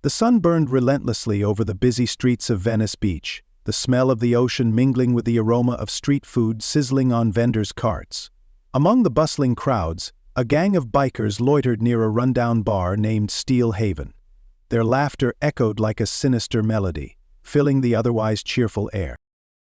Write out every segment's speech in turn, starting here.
The sun burned relentlessly over the busy streets of Venice Beach, the smell of the ocean mingling with the aroma of street food sizzling on vendors' carts. Among the bustling crowds, a gang of bikers loitered near a rundown bar named Steel Haven. Their laughter echoed like a sinister melody, filling the otherwise cheerful air.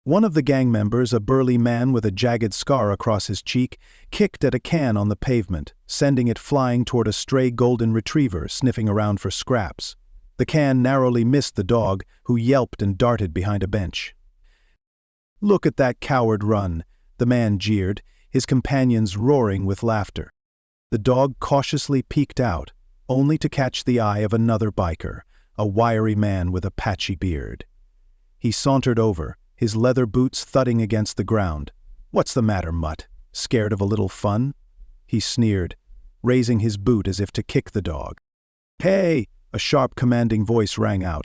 One of the gang members, a burly man with a jagged scar across his cheek, kicked at a can on the pavement, sending it flying toward a stray golden retriever sniffing around for scraps. The can narrowly missed the dog, who yelped and darted behind a bench. "Look at that coward run," the man jeered, his companions roaring with laughter. The dog cautiously peeked out, only to catch the eye of another biker, a wiry man with a patchy beard. He sauntered over, his leather boots thudding against the ground. "What's the matter, mutt? Scared of a little fun?" He sneered, raising his boot as if to kick the dog. "Hey!" A sharp, commanding voice rang out.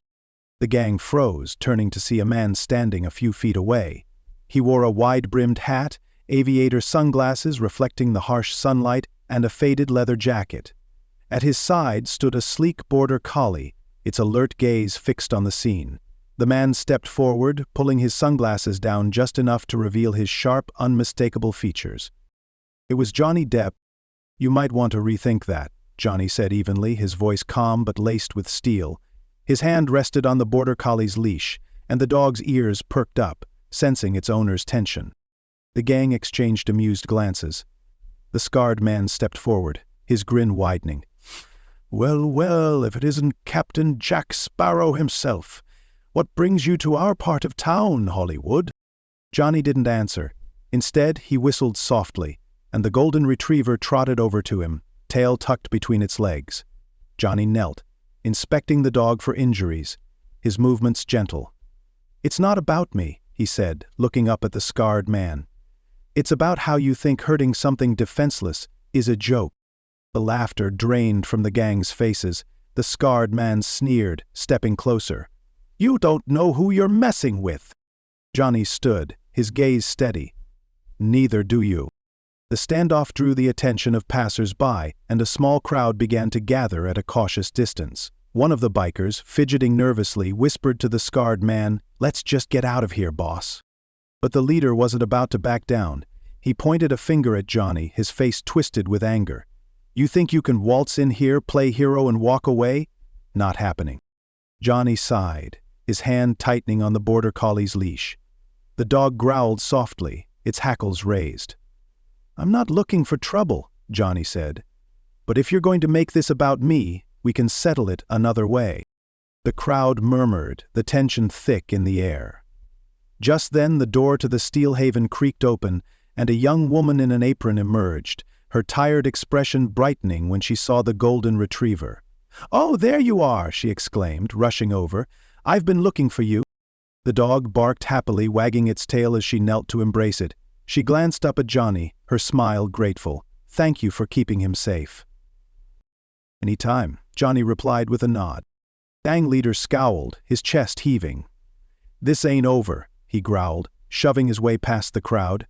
The gang froze, turning to see a man standing a few feet away. He wore a wide-brimmed hat, aviator sunglasses reflecting the harsh sunlight, and a faded leather jacket. At his side stood a sleek border collie, its alert gaze fixed on the scene. The man stepped forward, pulling his sunglasses down just enough to reveal his sharp, unmistakable features. It was Johnny Depp. "You might want to rethink that," Johnny said evenly, his voice calm but laced with steel. His hand rested on the border collie's leash, and the dog's ears perked up, sensing its owner's tension. The gang exchanged amused glances. The scarred man stepped forward, his grin widening. "Well, well, if it isn't Captain Jack Sparrow himself. What brings you to our part of town, Hollywood?" Johnny didn't answer. Instead, he whistled softly, and the golden retriever trotted over to him, tail tucked between its legs. Johnny knelt, inspecting the dog for injuries, his movements gentle. "It's not about me," he said, looking up at the scarred man. "It's about how you think hurting something defenseless is a joke." The laughter drained from the gang's faces. The scarred man sneered, stepping closer. "You don't know who you're messing with." Johnny stood, his gaze steady. "Neither do you." The standoff drew the attention of passers-by, and a small crowd began to gather at a cautious distance. One of the bikers, fidgeting nervously, whispered to the scarred man, "Let's just get out of here, boss." But the leader wasn't about to back down. He pointed a finger at Johnny, his face twisted with anger. "You think you can waltz in here, play hero, and walk away? Not happening." Johnny sighed, his hand tightening on the border collie's leash. The dog growled softly, its hackles raised. "I'm not looking for trouble," Johnny said. "But if you're going to make this about me, we can settle it another way." The crowd murmured, the tension thick in the air. Just then the door to the Steel Haven creaked open, and a young woman in an apron emerged, her tired expression brightening when she saw the golden retriever. "Oh, there you are!" she exclaimed, rushing over. "I've been looking for you." The dog barked happily, wagging its tail as she knelt to embrace it. She glanced up at Johnny, her smile grateful. "Thank you for keeping him safe." "Any time," Johnny replied with a nod. Gang leader scowled, his chest heaving. "This ain't over," he growled, shoving his way past the crowd.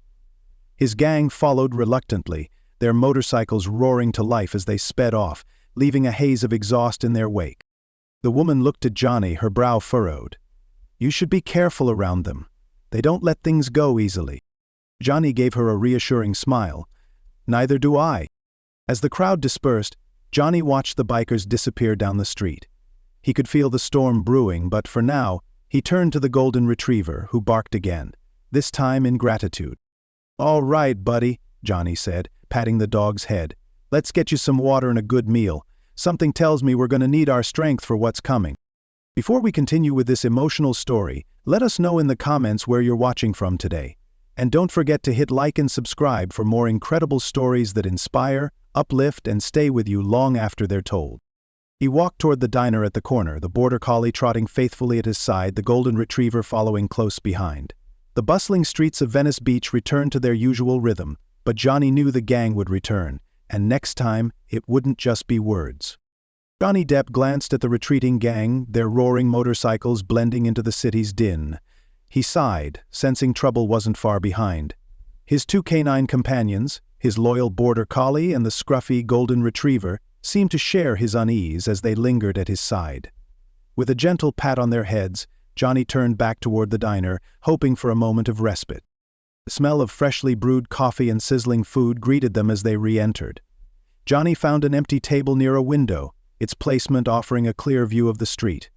His gang followed reluctantly, their motorcycles roaring to life as they sped off, leaving a haze of exhaust in their wake. The woman looked at Johnny, her brow furrowed. "You should be careful around them. They don't let things go easily." Johnny gave her a reassuring smile. "Neither do I." As the crowd dispersed, Johnny watched the bikers disappear down the street. He could feel the storm brewing, but for now, he turned to the golden retriever, who barked again, this time in gratitude. "All right, buddy," Johnny said, patting the dog's head. "Let's get you some water and a good meal. Something tells me we're going to need our strength for what's coming." Before we continue with this emotional story, let us know in the comments where you're watching from today. And don't forget to hit like and subscribe for more incredible stories that inspire, uplift, and stay with you long after they're told. He walked toward the diner at the corner, the border collie trotting faithfully at his side, the golden retriever following close behind. The bustling streets of Venice Beach returned to their usual rhythm, but Johnny knew the gang would return, and next time, it wouldn't just be words. Johnny Depp glanced at the retreating gang, their roaring motorcycles blending into the city's din. He sighed, sensing trouble wasn't far behind. His two canine companions, his loyal border collie and the scruffy golden retriever, seemed to share his unease as they lingered at his side. With a gentle pat on their heads, Johnny turned back toward the diner, hoping for a moment of respite. The smell of freshly brewed coffee and sizzling food greeted them as they re-entered. Johnny found an empty table near a window, its placement offering a clear view of the street.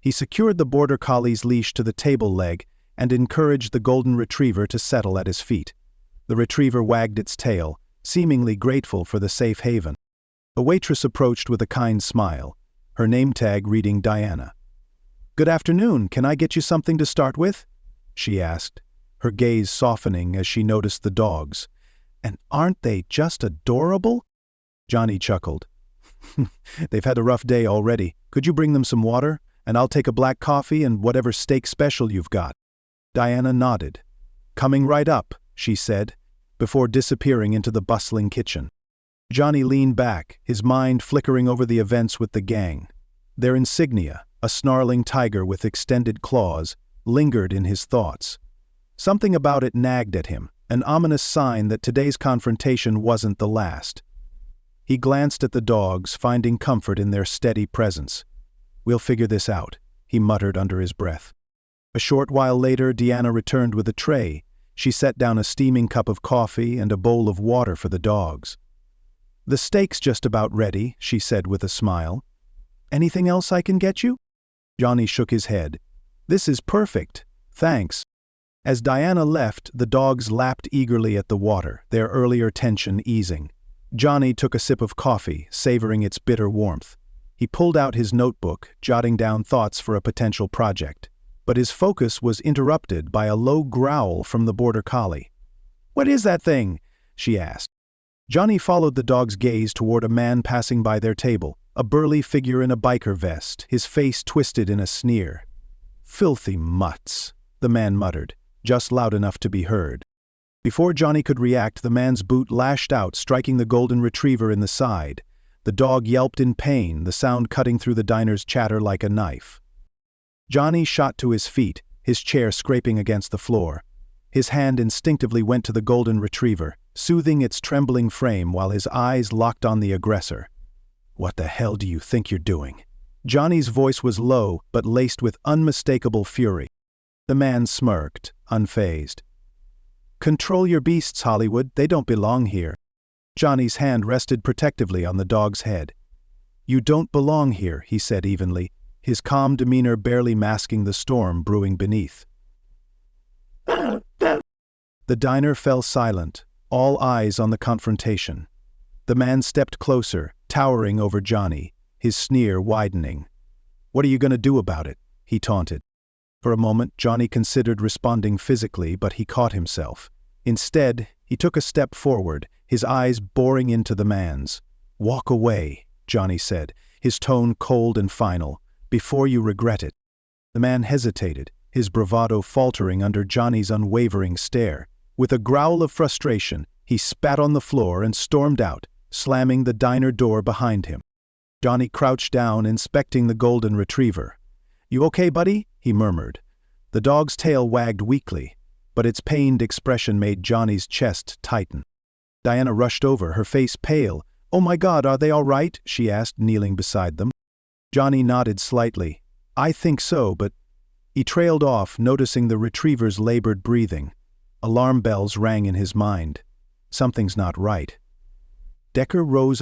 He secured the border collie's leash to the table leg and encouraged the golden retriever to settle at his feet. The retriever wagged its tail, seemingly grateful for the safe haven. A waitress approached with a kind smile, her name tag reading Diana. "Good afternoon, can I get you something to start with?" she asked, her gaze softening as she noticed the dogs. "And aren't they just adorable?" Johnny chuckled. "They've had a rough day already. Could you bring them some water? And I'll take a black coffee and whatever steak special you've got." Diana nodded. "Coming right up," she said, before disappearing into the bustling kitchen. Johnny leaned back, his mind flickering over the events with the gang. Their insignia, a snarling tiger with extended claws, lingered in his thoughts. Something about it nagged at him, an ominous sign that today's confrontation wasn't the last. He glanced at the dogs, finding comfort in their steady presence. "We'll figure this out," he muttered under his breath. A short while later, Deanna returned with a tray. She set down a steaming cup of coffee and a bowl of water for the dogs. "The steak's just about ready," she said with a smile. "Anything else I can get you?" Johnny shook his head. "This is perfect, thanks." As Diana left, the dogs lapped eagerly at the water, their earlier tension easing. Johnny took a sip of coffee, savoring its bitter warmth. He pulled out his notebook, jotting down thoughts for a potential project. But his focus was interrupted by a low growl from the border collie. "What is that thing?" she asked. Johnny followed the dog's gaze toward a man passing by their table, a burly figure in a biker vest, his face twisted in a sneer. "Filthy mutts," the man muttered, just loud enough to be heard. Before Johnny could react, the man's boot lashed out, striking the golden retriever in the side. The dog yelped in pain, the sound cutting through the diner's chatter like a knife. Johnny shot to his feet, his chair scraping against the floor. His hand instinctively went to the golden retriever, soothing its trembling frame while his eyes locked on the aggressor. "What the hell do you think you're doing?" Johnny's voice was low, but laced with unmistakable fury. The man smirked, unfazed. "Control your beasts, Hollywood, they don't belong here." Johnny's hand rested protectively on the dog's head. "You don't belong here," he said evenly, his calm demeanor barely masking the storm brewing beneath. The diner fell silent, all eyes on the confrontation. The man stepped closer, towering over Johnny, his sneer widening. "What are you going to do about it?" he taunted. For a moment, Johnny considered responding physically, but he caught himself. Instead, he took a step forward, his eyes boring into the man's. "Walk away," Johnny said, his tone cold and final, "before you regret it." The man hesitated, his bravado faltering under Johnny's unwavering stare. With a growl of frustration, he spat on the floor and stormed out, slamming the diner door behind him. Johnny crouched down, inspecting the golden retriever. "You okay, buddy?" he murmured. The dog's tail wagged weakly, but its pained expression made Johnny's chest tighten. Diana rushed over, her face pale. "Oh my God, are they all right?" she asked, kneeling beside them. Johnny nodded slightly. "I think so, but—" He trailed off, noticing the retriever's labored breathing. Alarm bells rang in his mind. Something's not right. Decker rose.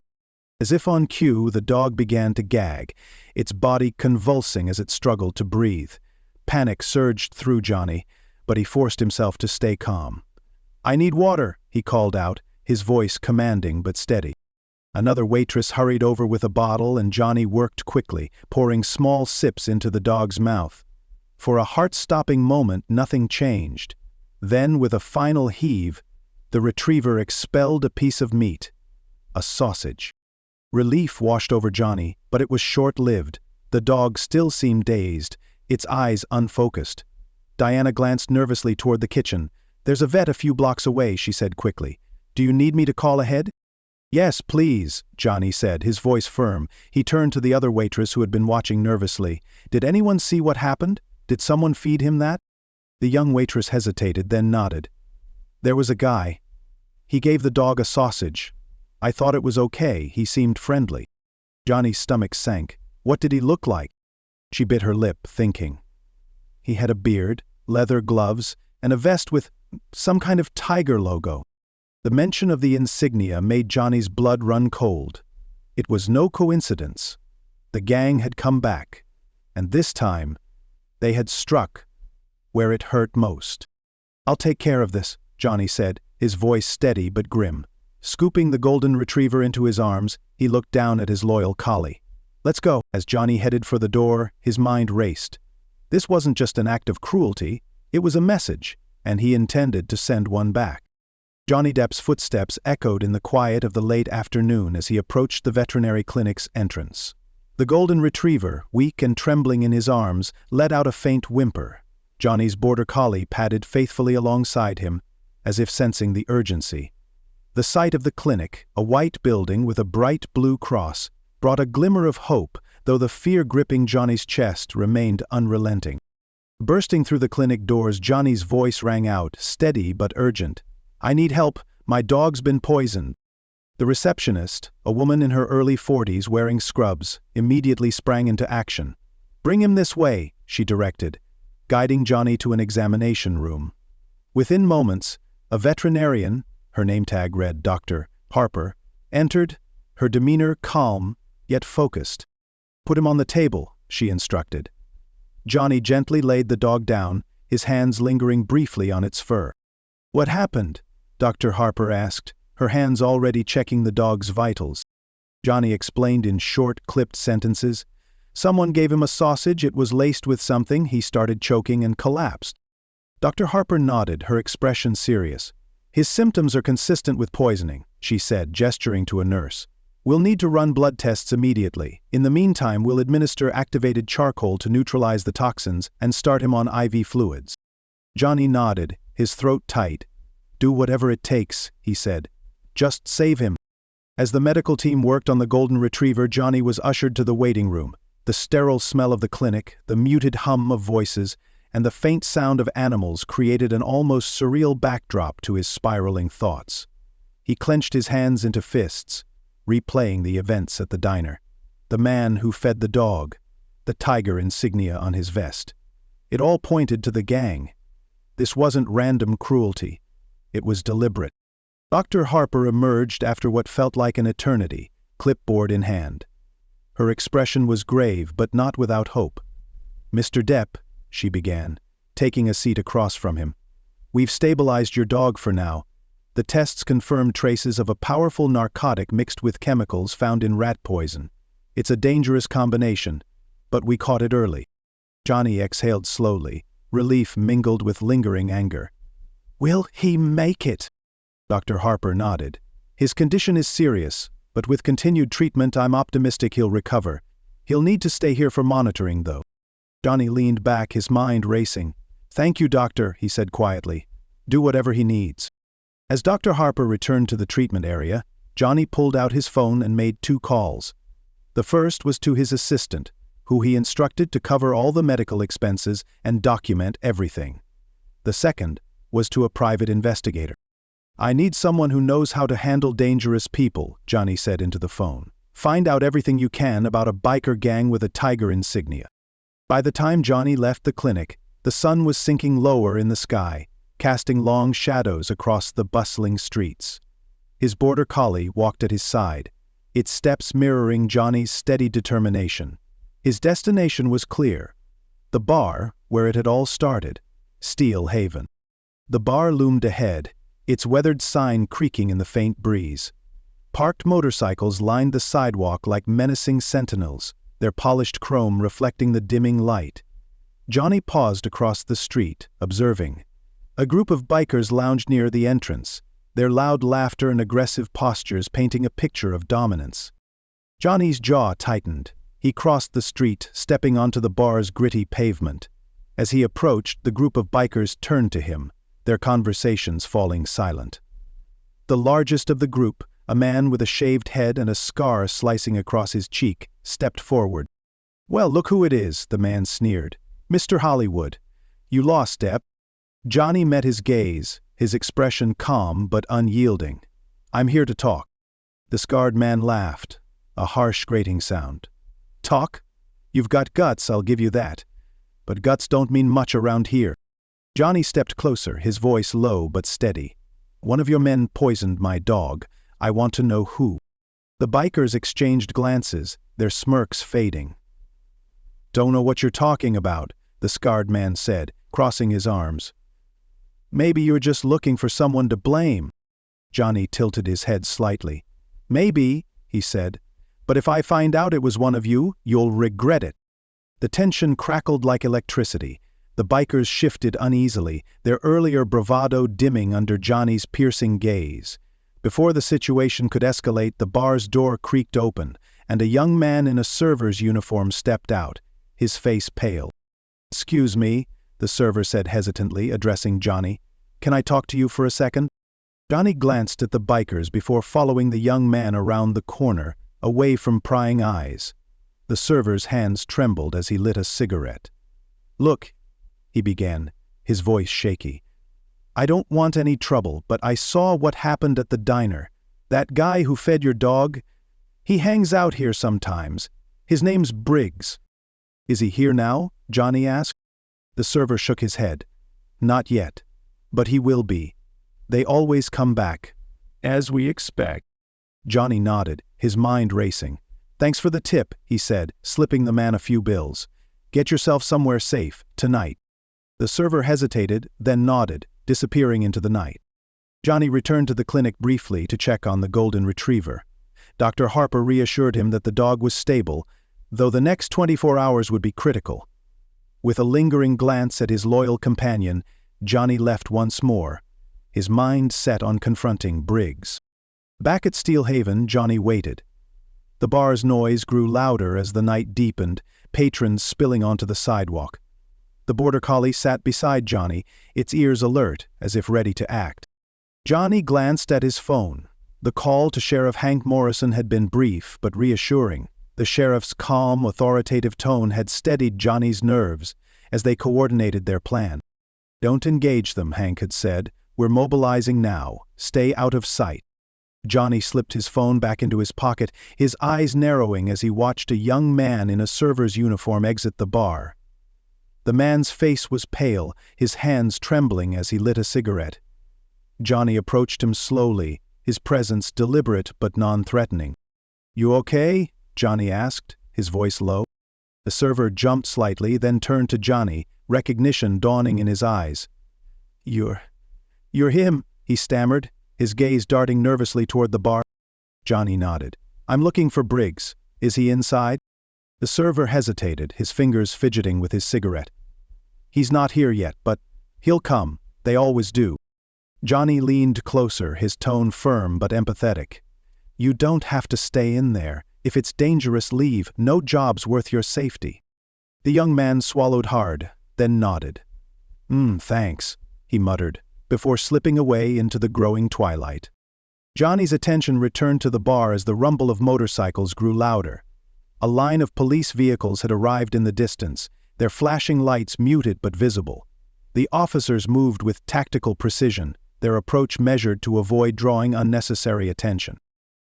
As if on cue, the dog began to gag, its body convulsing as it struggled to breathe. Panic surged through Johnny, but he forced himself to stay calm. "I need water," he called out, his voice commanding but steady. Another waitress hurried over with a bottle, and Johnny worked quickly, pouring small sips into the dog's mouth. For a heart-stopping moment, nothing changed. Then, with a final heave, the retriever expelled a piece of meat. A sausage. Relief washed over Johnny, but it was short-lived. The dog still seemed dazed, its eyes unfocused. Diana glanced nervously toward the kitchen. "There's a vet a few blocks away," she said quickly. "Do you need me to call ahead?" "Yes, please," Johnny said, his voice firm. He turned to the other waitress who had been watching nervously. "Did anyone see what happened? Did someone feed him that?" The young waitress hesitated, then nodded. "There was a guy. He gave the dog a sausage. I thought it was okay, he seemed friendly." Johnny's stomach sank. "What did he look like?" She bit her lip, thinking. He had a beard, leather gloves, and a vest with some kind of tiger logo. The mention of the insignia made Johnny's blood run cold. It was no coincidence. The gang had come back, and this time, they had struck where it hurt most. "I'll take care of this," Johnny said, his voice steady but grim. Scooping the golden retriever into his arms, he looked down at his loyal collie. "Let's go." As Johnny headed for the door, his mind raced. This wasn't just an act of cruelty, it was a message, and he intended to send one back. Johnny Depp's footsteps echoed in the quiet of the late afternoon as he approached the veterinary clinic's entrance. The golden retriever, weak and trembling in his arms, let out a faint whimper. Johnny's border collie padded faithfully alongside him, as if sensing the urgency. The sight of the clinic, a white building with a bright blue cross, brought a glimmer of hope, though the fear gripping Johnny's chest remained unrelenting. Bursting through the clinic doors, Johnny's voice rang out, steady but urgent. "I need help. My dog's been poisoned." The receptionist, a woman in her early 40s wearing scrubs, immediately sprang into action. "Bring him this way," she directed, guiding Johnny to an examination room. Within moments, a veterinarian, her name tag read Dr. Harper, entered, her demeanor calm, yet focused. "Put him on the table," she instructed. Johnny gently laid the dog down, his hands lingering briefly on its fur. "What happened?" Dr. Harper asked, her hands already checking the dog's vitals. Johnny explained in short, clipped sentences. "Someone gave him a sausage, it was laced with something, he started choking and collapsed." Dr. Harper nodded, her expression serious. "His symptoms are consistent with poisoning," she said, gesturing to a nurse. "We'll need to run blood tests immediately. In the meantime, we'll administer activated charcoal to neutralize the toxins and start him on IV fluids." Johnny nodded, his throat tight. "Do whatever it takes," he said. "Just save him." As the medical team worked on the golden retriever, Johnny was ushered to the waiting room. The sterile smell of the clinic, the muted hum of voices, and the faint sound of animals created an almost surreal backdrop to his spiraling thoughts. He clenched his hands into fists, replaying the events at the diner. The man who fed the dog, the tiger insignia on his vest. It all pointed to the gang. This wasn't random cruelty. It was deliberate. Dr. Harper emerged after what felt like an eternity, clipboard in hand. Her expression was grave, but not without hope. "Mr. Depp," she began, taking a seat across from him. "We've stabilized your dog for now. The tests confirmed traces of a powerful narcotic mixed with chemicals found in rat poison. It's a dangerous combination, but we caught it early." Johnny exhaled slowly, relief mingled with lingering anger. "Will he make it?" Dr. Harper nodded. "His condition is serious, but with continued treatment I'm optimistic he'll recover. He'll need to stay here for monitoring, though." Johnny leaned back, his mind racing. "Thank you, doctor," he said quietly. "Do whatever he needs." As Dr. Harper returned to the treatment area, Johnny pulled out his phone and made 2 calls. The first was to his assistant, who he instructed to cover all the medical expenses and document everything. The second was to a private investigator. "I need someone who knows how to handle dangerous people," Johnny said into the phone. "Find out everything you can about a biker gang with a tiger insignia." By the time Johnny left the clinic, the sun was sinking lower in the sky, casting long shadows across the bustling streets. His border collie walked at his side, its steps mirroring Johnny's steady determination. His destination was clear: the bar where it had all started, Steel Haven. The bar loomed ahead, its weathered sign creaking in the faint breeze. Parked motorcycles lined the sidewalk like menacing sentinels, their polished chrome reflecting the dimming light. Johnny paused across the street, observing. A group of bikers lounged near the entrance, their loud laughter and aggressive postures painting a picture of dominance. Johnny's jaw tightened. He crossed the street, stepping onto the bar's gritty pavement. As he approached, the group of bikers turned to him, their conversations falling silent. The largest of the group, a man with a shaved head and a scar slicing across his cheek, stepped forward. "Well, look who it is," the man sneered. "Mr. Hollywood. You lost, Depp." Johnny met his gaze, his expression calm but unyielding. "I'm here to talk." The scarred man laughed, a harsh grating sound. "Talk? You've got guts, I'll give you that. But guts don't mean much around here. Johnny stepped closer, his voice low but steady. One of your men poisoned my dog. I want to know who. The bikers exchanged glances, their smirks fading. Don't know what you're talking about, the scarred man said, crossing his arms. Maybe you're just looking for someone to blame. Johnny tilted his head slightly. Maybe, he said, but if I find out it was one of you, you'll regret it. The tension crackled like electricity. The bikers shifted uneasily, their earlier bravado dimming under Johnny's piercing gaze. Before the situation could escalate, the bar's door creaked open, and a young man in a server's uniform stepped out, his face pale. Excuse me, the server said hesitantly, addressing Johnny. Can I talk to you for a second? Johnny glanced at the bikers before following the young man around the corner, away from prying eyes. The server's hands trembled as he lit a cigarette. Look, he began, his voice shaky. I don't want any trouble, but I saw what happened at the diner. That guy who fed your dog, he hangs out here sometimes. His name's Briggs. Is he here now? Johnny asked. The server shook his head. Not yet. But he will be. They always come back. As we expect. Johnny nodded, his mind racing. Thanks for the tip, he said, slipping the man a few bills. Get yourself somewhere safe, tonight. The server hesitated, then nodded, disappearing into the night. Johnny returned to the clinic briefly to check on the golden retriever. Dr. Harper reassured him that the dog was stable, though the next 24 hours would be critical. With a lingering glance at his loyal companion, Johnny left once more, his mind set on confronting Briggs. Back at Steel Haven, Johnny waited. The bar's noise grew louder as the night deepened, patrons spilling onto the sidewalk. The border collie sat beside Johnny, its ears alert, as if ready to act. Johnny glanced at his phone. The call to Sheriff Hank Morrison had been brief but reassuring. The sheriff's calm, authoritative tone had steadied Johnny's nerves as they coordinated their plan. Don't engage them, Hank had said. We're mobilizing now. Stay out of sight. Johnny slipped his phone back into his pocket, his eyes narrowing as he watched a young man in a server's uniform exit the bar. The man's face was pale, his hands trembling as he lit a cigarette. Johnny approached him slowly, his presence deliberate but non-threatening. You okay? Johnny asked, his voice low. The server jumped slightly, then turned to Johnny, recognition dawning in his eyes. You're him, he stammered, his gaze darting nervously toward the bar. Johnny nodded. I'm looking for Briggs. Is he inside? The server hesitated, his fingers fidgeting with his cigarette. He's not here yet, but he'll come. They always do. Johnny leaned closer, his tone firm but empathetic. You don't have to stay in there. If it's dangerous, leave. No job's worth your safety. The young man swallowed hard, then nodded. Thanks, he muttered, before slipping away into the growing twilight. Johnny's attention returned to the bar as the rumble of motorcycles grew louder. A line of police vehicles had arrived in the distance, their flashing lights muted but visible. The officers moved with tactical precision, their approach measured to avoid drawing unnecessary attention.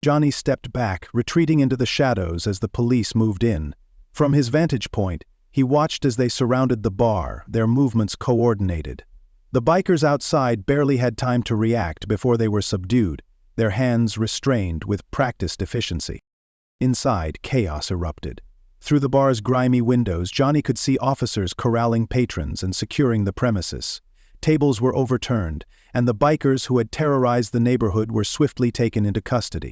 Johnny stepped back, retreating into the shadows as the police moved in. From his vantage point, he watched as they surrounded the bar, their movements coordinated. The bikers outside barely had time to react before they were subdued, their hands restrained with practiced efficiency. Inside, chaos erupted. Through the bar's grimy windows, Johnny could see officers corralling patrons and securing the premises. Tables were overturned, and the bikers who had terrorized the neighborhood were swiftly taken into custody.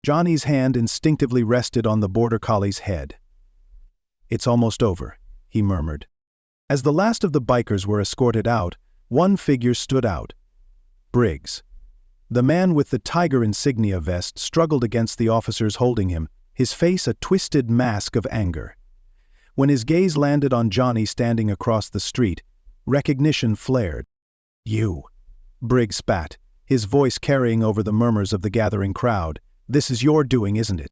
Johnny's hand instinctively rested on the border collie's head. It's almost over, he murmured. As the last of the bikers were escorted out, one figure stood out. Briggs. The man with the tiger insignia vest struggled against the officers holding him, his face a twisted mask of anger. When his gaze landed on Johnny standing across the street, recognition flared. You. Briggs spat, his voice carrying over the murmurs of the gathering crowd. This is your doing, isn't it?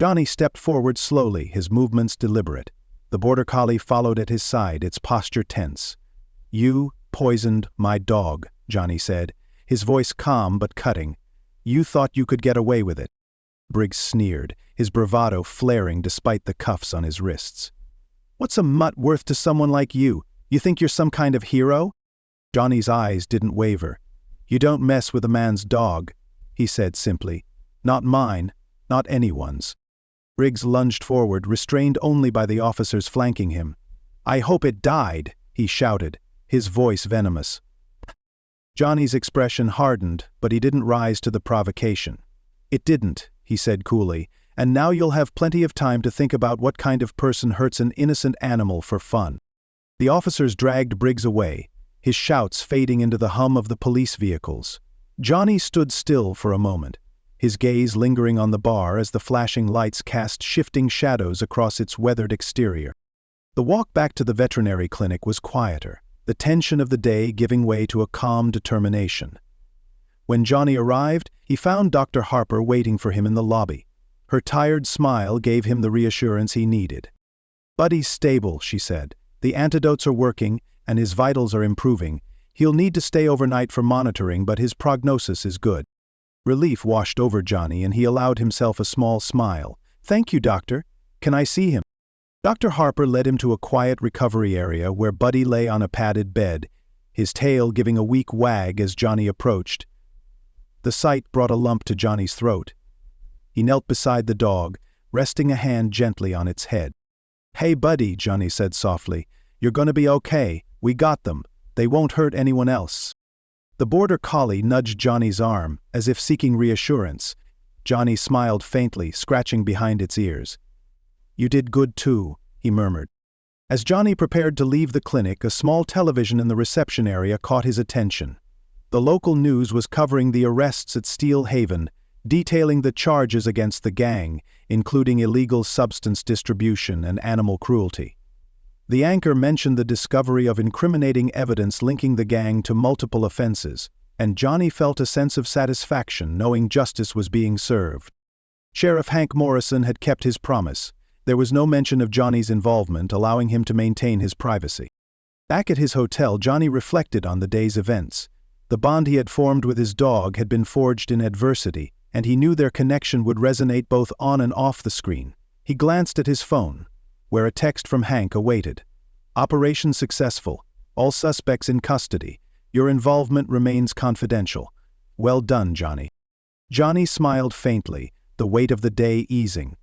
Johnny stepped forward slowly, his movements deliberate. The border collie followed at his side, its posture tense. You poisoned my dog, Johnny said, his voice calm but cutting. You thought you could get away with it. Briggs sneered, his bravado flaring despite the cuffs on his wrists. What's a mutt worth to someone like you? You think you're some kind of hero?" Johnny's eyes didn't waver. "You don't mess with a man's dog," he said simply. "Not mine, not anyone's." Briggs lunged forward, restrained only by the officers flanking him. "I hope it died," he shouted, his voice venomous. Johnny's expression hardened, but he didn't rise to the provocation. "It didn't," he said coolly, "and now you'll have plenty of time to think about what kind of person hurts an innocent animal for fun." The officers dragged Briggs away, his shouts fading into the hum of the police vehicles. Johnny stood still for a moment, his gaze lingering on the bar as the flashing lights cast shifting shadows across its weathered exterior. The walk back to the veterinary clinic was quieter, the tension of the day giving way to a calm determination. When Johnny arrived, he found Dr. Harper waiting for him in the lobby. Her tired smile gave him the reassurance he needed. "Buddy's stable," she said. "The antidotes are working, and his vitals are improving. He'll need to stay overnight for monitoring, but his prognosis is good." Relief washed over Johnny, and he allowed himself a small smile. "Thank you, doctor. Can I see him?" Dr. Harper led him to a quiet recovery area where Buddy lay on a padded bed, his tail giving a weak wag as Johnny approached. The sight brought a lump to Johnny's throat. He knelt beside the dog, resting a hand gently on its head. "Hey, Buddy," Johnny said softly. "You're gonna be okay. We got them. They won't hurt anyone else." The border collie nudged Johnny's arm, as if seeking reassurance. Johnny smiled faintly, scratching behind its ears. "You did good too," he murmured. As Johnny prepared to leave the clinic, a small television in the reception area caught his attention. The local news was covering the arrests at Steel Haven, detailing the charges against the gang, including illegal substance distribution and animal cruelty. The anchor mentioned the discovery of incriminating evidence linking the gang to multiple offenses, and Johnny felt a sense of satisfaction knowing justice was being served. Sheriff Hank Morrison had kept his promise. There was no mention of Johnny's involvement, allowing him to maintain his privacy. Back at his hotel, Johnny reflected on the day's events. The bond he had formed with his dog had been forged in adversity, and he knew their connection would resonate both on and off the screen. He glanced at his phone, where a text from Hank awaited. "Operation successful. All suspects in custody. Your involvement remains confidential. Well done, Johnny." Johnny smiled faintly, the weight of the day easing.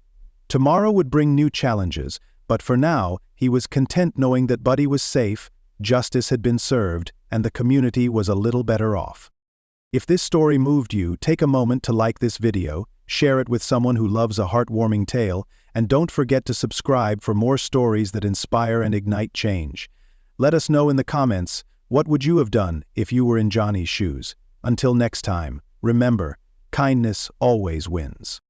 Tomorrow would bring new challenges, but for now, he was content knowing that Buddy was safe, justice had been served, and the community was a little better off. If this story moved you, take a moment to like this video, share it with someone who loves a heartwarming tale, and don't forget to subscribe for more stories that inspire and ignite change. Let us know in the comments, what would you have done if you were in Johnny's shoes? Until next time, remember, kindness always wins.